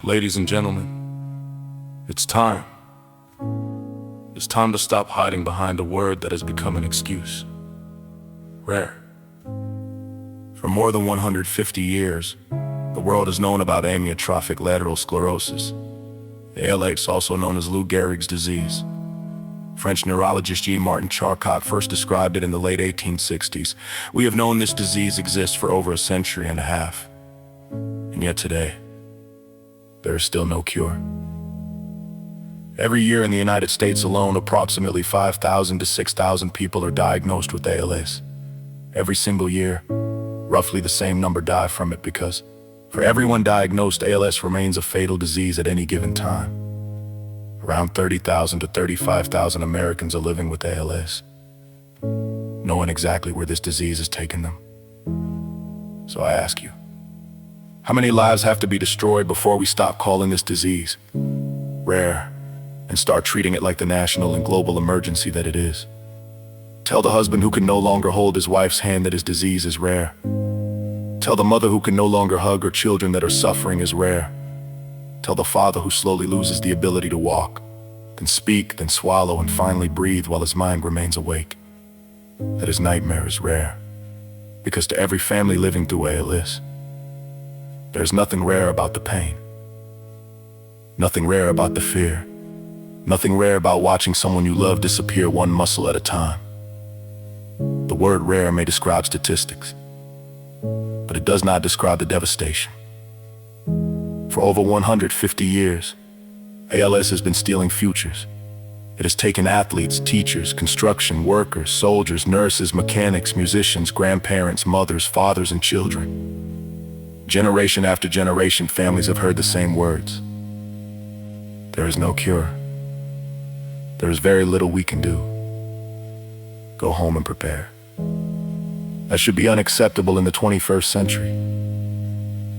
Ladies and gentlemen, it's time. It's time to stop hiding behind a word that has become an excuse. Rare. For more than 150 years, the world has known about amyotrophic lateral sclerosis, ALS, also known as Lou Gehrig's disease. French neurologist Jean-Martin Charcot first described it in the late 1860s. We have known this disease exists for over a century and a half. And yet today, there is still no cure. Every year in the United States alone, approximately 5,000 to 6,000 people are diagnosed with ALS. Every single year, roughly the same number die from it because, for everyone diagnosed, ALS remains a fatal disease at any given time. Around 30,000 to 35,000 Americans are living with ALS, knowing exactly where this disease has taken them. So I ask you, how many lives have to be destroyed before we stop calling this disease rare and start treating it like the national and global emergency that it is? Tell the husband who can no longer hold his wife's hand that his disease is rare. Tell the mother who can no longer hug her children that her suffering is rare. Tell the father who slowly loses the ability to walk, then speak, then swallow, and finally breathe while his mind remains awake, that his nightmare is rare. Because to every family living through ALS, there's nothing rare about the pain. Nothing rare about the fear. Nothing rare about watching someone you love disappear one muscle at a time. The word rare may describe statistics, but it does not describe the devastation. For over 150 years, ALS has been stealing futures. It has taken athletes, teachers, construction workers, soldiers, nurses, mechanics, musicians, grandparents, mothers, fathers, and children. Generation after generation, families have heard the same words. There is no cure. There is very little we can do. Go home and prepare. That should be unacceptable in the 21st century.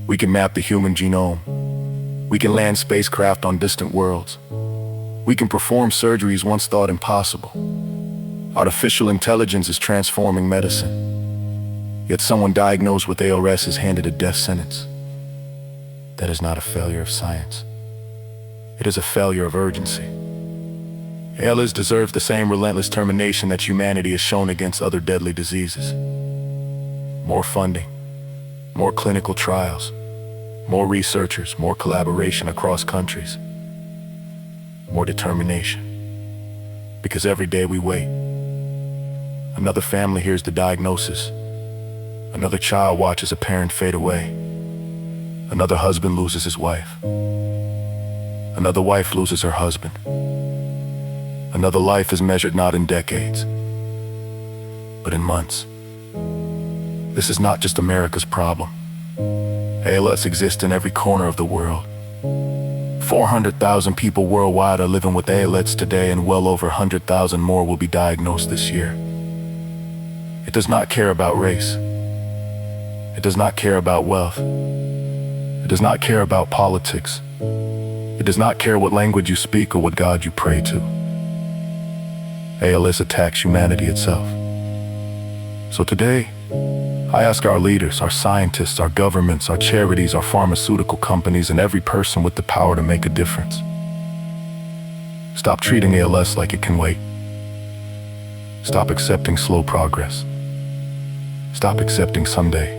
We can map the human genome. We can land spacecraft on distant worlds. We can perform surgeries once thought impossible. Artificial intelligence is transforming medicine. Yet someone diagnosed with ALS is handed a death sentence. That is not a failure of science. It is a failure of urgency. ALS deserves the same relentless determination that humanity has shown against other deadly diseases. More funding, more clinical trials, more researchers, more collaboration across countries, more determination. Because every day we wait, another family hears the diagnosis, another child watches a parent fade away, another husband loses his wife, another wife loses her husband, another life is measured not in decades, but in months. This is not just America's problem. ALS exists in every corner of the world. 400,000 people worldwide are living with ALS today, and well over 100,000 more will be diagnosed this year. It does not care about race. It does not care about wealth. It does not care about politics. It does not care what language you speak or what God you pray to. ALS attacks humanity itself. So today, I ask our leaders, our scientists, our governments, our charities, our pharmaceutical companies, and every person with the power to make a difference. Stop treating ALS like it can wait. Stop accepting slow progress. Stop accepting someday.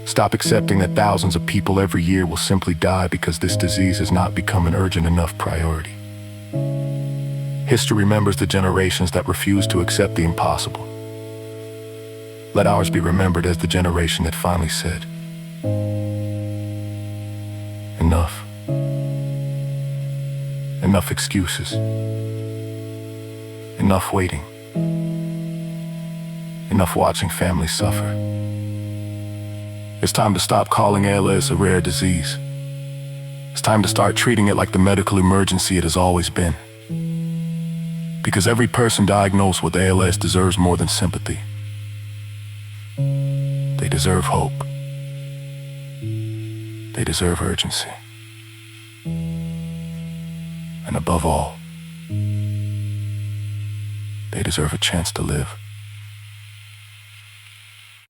Stop accepting that thousands of people every year will simply die because this disease has not become an urgent enough priority. History remembers the generations that refused to accept the impossible. Let ours be remembered as the generation that finally said, enough. Enough excuses. Enough waiting. Enough watching families suffer. It's time to stop calling ALS a rare disease. It's time to start treating it like the medical emergency it has always been. Because every person diagnosed with ALS deserves more than sympathy. They deserve hope. They deserve urgency. And above all, they deserve a chance to live.